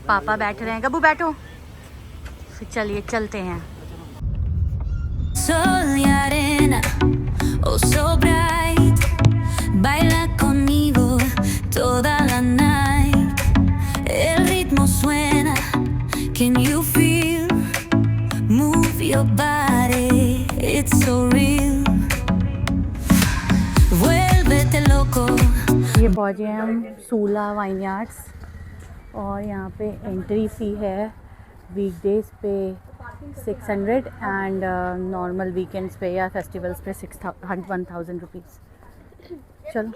पापा बैठ रहे हैं। गब्बू बैठो, फिर चलिए चलते हैं। Sol y arena, oh so bright, baila conmigo toda la night. El ritmo suena, can you feel? Move your body, it's so real. Vuélvete loco. ये पहुँचे हम सूला वाइनयार्ड्स और यहाँ पे एंट्री फ़ी है वीकडेज़ पे 600 एंड नॉर्मल वीकेंड्स पे या फेस्टिवल्स पे 1000 रुपीज़। चलो,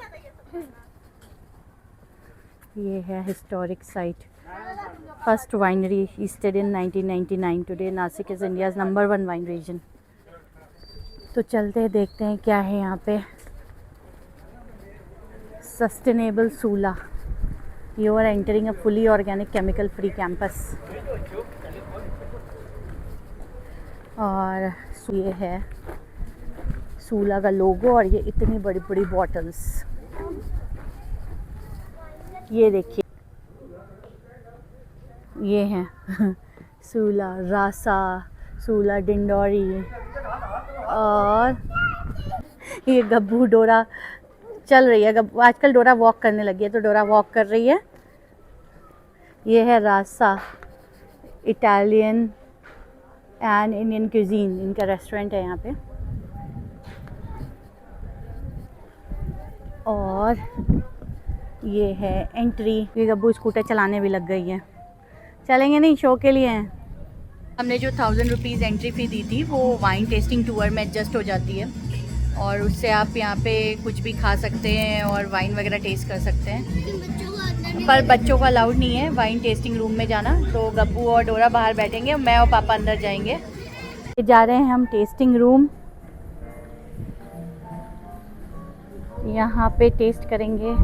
ये है हिस्टोरिक साइट, फर्स्ट वाइनरी ईस्टेड in 1999। Today Nashik is India's number 1 wine region. तो चलते हैं, देखते हैं क्या है यहाँ पे। Sustainable Sula, you are entering a fully organic chemical free campus. और ये है सूला का लोगो और ये इतनी बड़ी बड़ी बॉटल्स, ये देखिए, ये हैं सूला रासा, सूला डिंडोरी। और ये गब्बू डोरा चल रही है। गब्बू आजकल डोरा वॉक करने लगी है, तो डोरा वॉक कर रही है। ये है रासा, इटालियन एंड इंडियन क्यूजीन, इनका रेस्टोरेंट है यहाँ पे। और ये है एंट्री। ये गब्बू स्कूटर चलाने भी लग गई है। चलेंगे नहीं, शो के लिए हैं। हमने जो 1000 रुपीज़ एंट्री फ़ी दी थी वो वाइन टेस्टिंग टूर में एडजस्ट हो जाती है और उससे आप यहाँ पे कुछ भी खा सकते हैं और वाइन वगैरह टेस्ट कर सकते हैं। पर बच्चों को अलाउड नहीं है वाइन टेस्टिंग रूम में जाना, तो गब्बू और डोरा बाहर बैठेंगे, मैं और पापा अंदर जाएंगे। जा रहे हैं हम टेस्टिंग रूम, यहाँ पे टेस्ट करेंगे।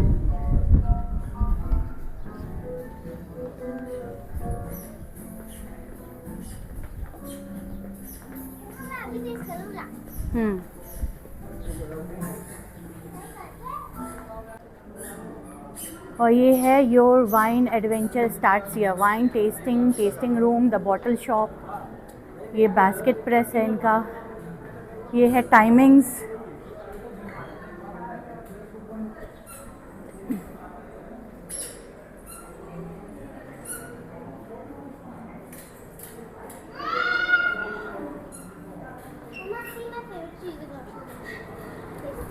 और ये है your wine adventure starts here, wine tasting, testing room, the bottle shop. ये बास्केट प्रेस है इनका। ये है टाइमिंग्स।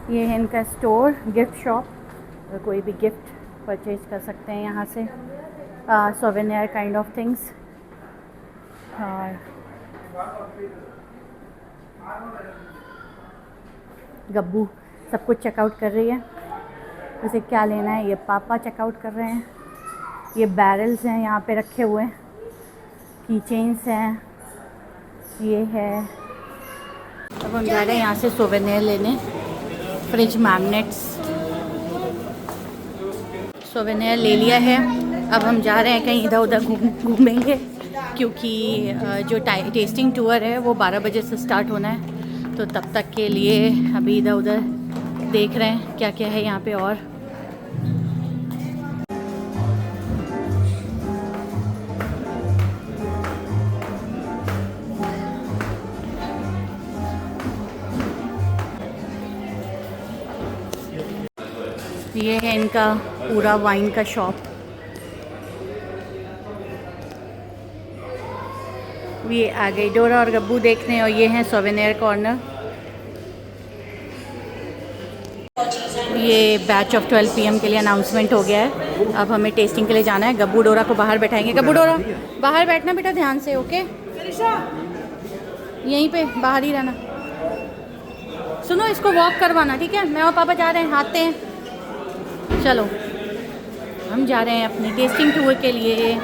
ये है इनका स्टोर, गिफ्ट शॉप, और कोई भी गिफ्ट परचेज कर सकते हैं यहाँ से, सोवेनियर काइंड ऑफ थिंग्स। और गब्बू सब कुछ चेकआउट कर रही है, उसे क्या लेना है ये पापा चेकआउट कर रहे हैं। ये बैरल्स हैं यहाँ पे रखे हुए, की चेन्स हैं, ये है। अब हम जा रहे हैं यहाँ से सोवेनियर लेने, फ्रिज मैग्नेट्स, सोवेनियर ले लिया है। अब हम जा रहे हैं कहीं इधर उधर घूमेंगे, क्योंकि जो टेस्टिंग टूर है वो 12 बजे से स्टार्ट होना है, तो तब तक के लिए अभी इधर उधर देख रहे हैं क्या क्या है यहाँ पे। और ये है इनका पूरा वाइन का शॉप। ये आ गई डोरा और गब्बू देखने, और ये हैं सोवेनियर कॉर्नर। ये बैच ऑफ 12 PM के लिए अनाउंसमेंट हो गया है। अब हमें टेस्टिंग के लिए जाना है। गब्बू डोरा को बाहर बैठाएंगे। गब्बू डोरा बाहर बैठना बेटा, ध्यान से, ओके? यहीं पे बाहर ही रहना। सुनो, इसको वॉक करवाना, ठीक है? मैं और पापा जा रहे हैं, आते हैं। चलो, हम जा रहे हैं अपनी टेस्टिंग टूर के लिए।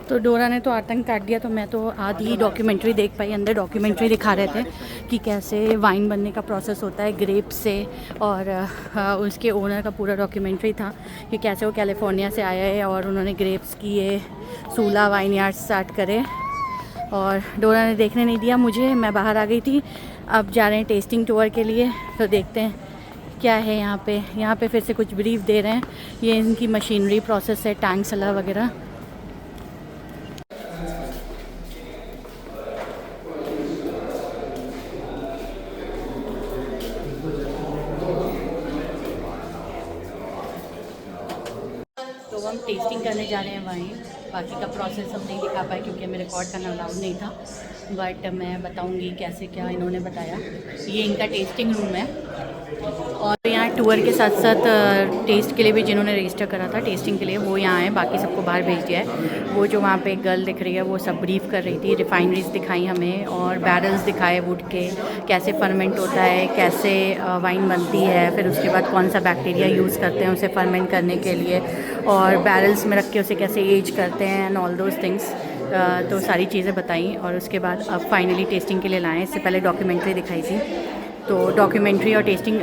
तो डोरा ने तो आतंक काट दिया, तो मैं तो आधी ही डॉक्यूमेंट्री देख पाई। अंदर डॉक्यूमेंट्री दिखा रहे थे कि कैसे वाइन बनने का प्रोसेस होता है ग्रेप से, और उसके ओनर का पूरा डॉक्यूमेंट्री था कि कैसे वो कैलिफोर्निया से आया है और उन्होंने ग्रेप्स की ये सूला वाइनयार्ड स्टार्ट करे। और डोरा ने देखने नहीं दिया मुझे, मैं बाहर आ गई थी। अब जा रहे हैं टेस्टिंग टूर के लिए, तो देखते हैं क्या है यहाँ पे। यहाँ पे फिर से कुछ ब्रीफ दे रहे हैं। ये इनकी मशीनरी प्रोसेस है, टैंक सला वगैरह। टेस्टिंग करने जा रहे हैं वाइन। बाकी का प्रोसेस हम नहीं दिखा पाए क्योंकि हमें रिकॉर्ड करना अलाउड नहीं था, बट मैं बताऊंगी कैसे क्या इन्होंने बताया। ये इनका टेस्टिंग रूम है और यहाँ टूर के साथ साथ टेस्ट के लिए भी जिन्होंने रजिस्टर करा था टेस्टिंग के लिए वो यहाँ आए, बाकी सबको बाहर भेज दिया है। वो जो वहाँ पे एक गर्ल दिख रही है वो सब ब्रीफ कर रही थी, रिफाइनरीज दिखाई हमें और बैरल्स दिखाए वुड के, कैसे फर्मेंट होता है, कैसे वाइन बनती है, फिर उसके बाद कौन सा बैक्टीरिया यूज़ करते हैं उसे फर्मेंट करने के लिए, और बैरल्स में रख के उसे कैसे एज करते हैं एंड ऑल दोज थिंग्स। तो सारी चीज़ें बताई और उसके बाद अब फाइनली टेस्टिंग के लिए लाएँ। इससे पहले डॉक्यूमेंट्री दिखाई थी, तो डॉक्यूमेंट्री और टेस्टिंग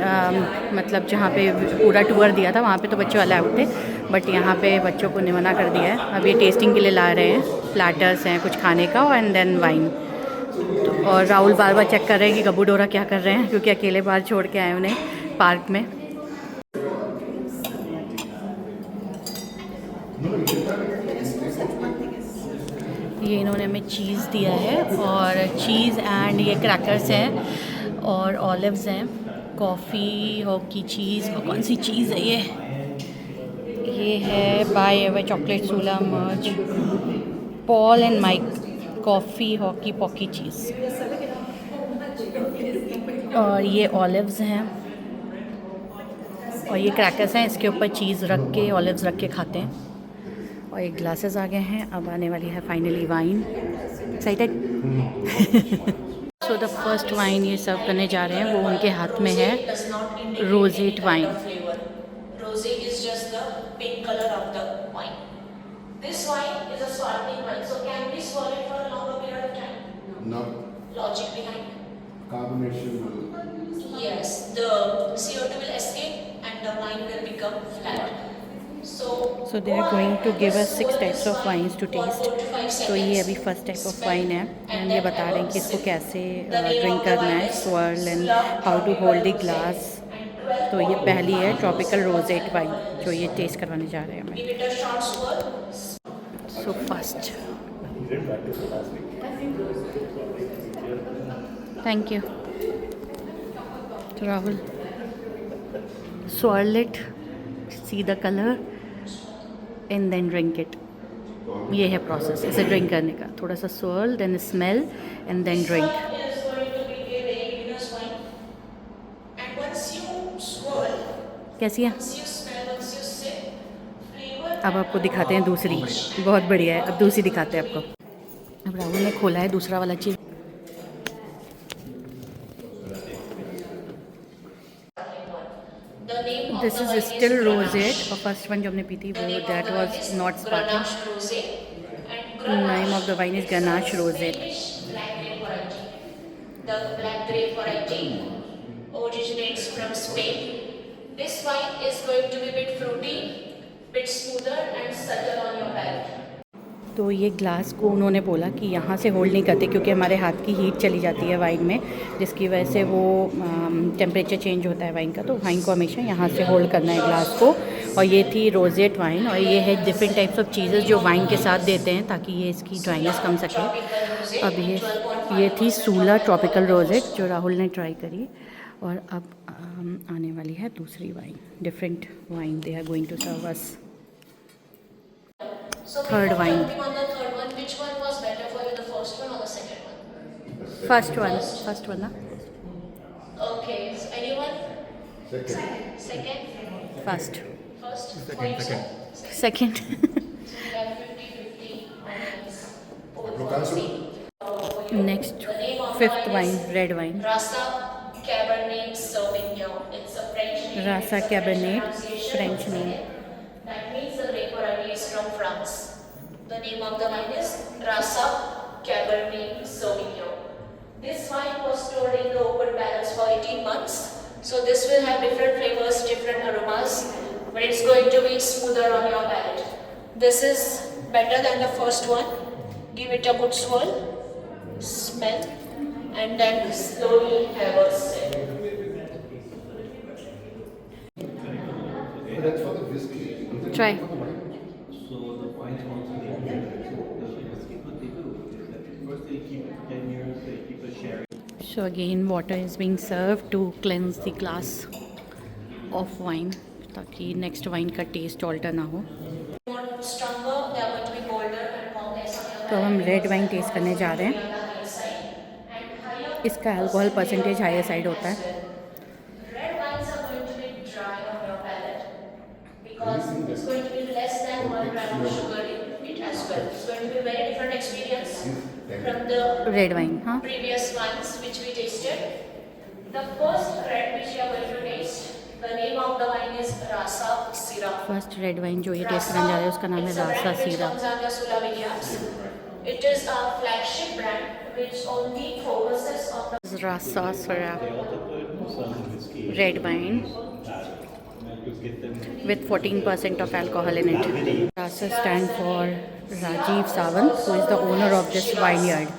मतलब जहाँ पे पूरा टूर दिया था वहाँ पे तो बच्चे अलाउड थे, बट यहाँ पे बच्चों को मना कर दिया है। अब ये टेस्टिंग के लिए ला रहे हैं, प्लेटर्स हैं कुछ खाने का एंड देन वाइन। तो और राहुल बार बार चेक कर रहे हैं कि गब्बू डोरा क्या कर रहे हैं क्योंकि अकेले बाहर छोड़ के आए उन्हें पार्क में। ये इन्होंने हमें चीज़ दिया है और चीज़ एंड ये क्रैकर्स हैं और ऑलिव्स हैं, कॉफ़ी हॉकी चीज़ और कौन सी चीज़ है ये है बाय एवर चॉकलेट सूला मर्ज Paul and Mike coffee hokey pokey cheese, और ये ऑलिव्स हैं और ये क्रैकर्स हैं, इसके ऊपर चीज़ रख के ऑलिव्स रख के खाते हैं। और ये ग्लासेस आ गए हैं, अब आने वाली है finally wine. Excited? So the first wine ये सर्व करने जा रहे हैं वो उनके हाथ में है rosette wine. Rosé is just the pink color of the wine. This wine is a sparkling wine, so can we swirl it for a longer period of time? No. Logic behind? Carbonation will. Yes, the CO2 will escape and the wine will become flat. So they are going to give us 6 types of wines to taste. तो ये अभी first type of wine है and ये बता रहे हैं कि इसको कैसे ड्रिंक करना है, swirl and how to hold the glass. तो ये पहली है ट्रॉपिकल रोजेट वाइन जो ये टेस्ट करवाने जा रहे हैं हमें। Give it a short swirl. So first thank you Rahul. swirl it, see the color and then drink it. ये है प्रोसेस इसे ड्रिंक करने का, थोड़ा सा swirl then smell and then drink. Is going to be a very luminous wine. And once you swirl, कैसी है? once you smell, once you sip, flavor. अब आपको दिखाते हैं दूसरी, बहुत बढ़िया है। अब दूसरी दिखाते हैं आपको। अब राहुल ने खोला है दूसरा वाला चीज़। The name of this the is wine still is rosette Grenache. और फर्स्ट वन जो हमने पी थी The वो name of that the was wine is not sparkling. Grenache Rosé. And name of the wine is ganache rosette. Spanish black grape variety. The black grape variety originates from Spain. This wine is going to be a bit fruity, bit smoother and subtle on your palate. तो ये glass को उन्होंने बोला कि यहाँ से hold नहीं करते क्योंकि हमारे हाथ की हीट चली जाती है वाइन में, जिसकी वजह से वो टेम्परेचर चेंज होता है वाइन का, तो वाइन को हमेशा यहाँ से होल्ड करना है ग्लास को। और ये थी रोजेट वाइन और ये है डिफरेंट टाइप्स ऑफ चीज़ें जो वाइन के साथ देते हैं ताकि ये इसकी ड्राइनेस कम सके। अब ये थी सूला ट्रॉपिकल रोजेट जो राहुल ने ट्राई करी, और अब आने वाली है दूसरी wine, different wine they are going to serve us. So Third before wine. jumping on the third one, which one was better for you, the first one or the second one? First one ना? Okay, so anyone? Second. Second? First First? Second. Second 50-50 on next fifth wine red wine Rasa Cabernet Sauvignon. It's a French name. Rasa It's a Cabernet, pronunciation. French name. That means the grape variety is from France. The name of the wine is Rasa Cabernet Sauvignon. This wine was stored in the open barrels for 18 months. So this will have different flavors, different aromas, but it's going to be smoother on your palate. This is better than the first one. Give it a good swirl, smell, and then slowly have a sip. But that's for the whiskey. Try. So the wines want to be there. So the whiskey, what they do is that first they keep 10 years, they keep the sherry. So again water is being served to cleanse the glass of wine ताकि next wine का test alter ना हो। stronger, they are going to be bolder and more less on your तो हम red wine taste करने जा रहे हैं। इसका अल्कोहल परसेंटेज हायर साइड होता है। Red wines are going to be dry on your palate because it's going to be less than 1 gram of sugar in it as well. It's going to be a very different experience from the red wine, हाँ previous wines which we tasted. The first red which we are going to taste, the name of the wine is Rasa Syrah. First red wine जो ये test करने जा रहे हैं उसका नाम है रासा सीरा। It is a flagship brand which only focuses on the Rasa Sira They also put some whiskey. Red wine To get them. with 14% of alcohol in it. Rasa stand for Rajiv Sawant, who is the owner of this vineyard.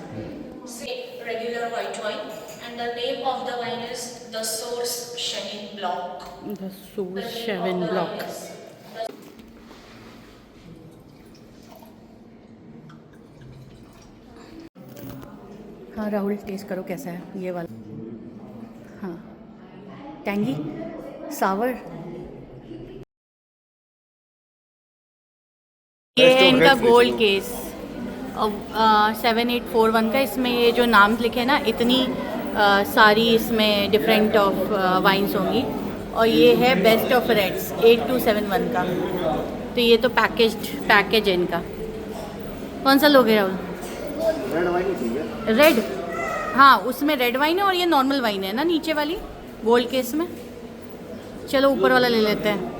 regular white wine, and the name of the wine is the Source Chenin Blanc. The Source Chenin Blanc. हाँ Rahul, test करो कैसा है ये वाला। हाँ, tangy, सावर। ये है इनका गोल्ड केस 7841 का। इसमें ये जो नाम लिखे हैं ना, इतनी सारी इसमें डिफरेंट ऑफ वाइन्स होंगी, और ये है बेस्ट ऑफ रेड्स 8271 का। तो ये तो पैकेज है इनका। कौन सा लोगे राहुल? रेड, हाँ उसमें रेड वाइन है और ये नॉर्मल वाइन है ना नीचे वाली गोल्ड केस में। चलो ऊपर वाला ले लेते हैं।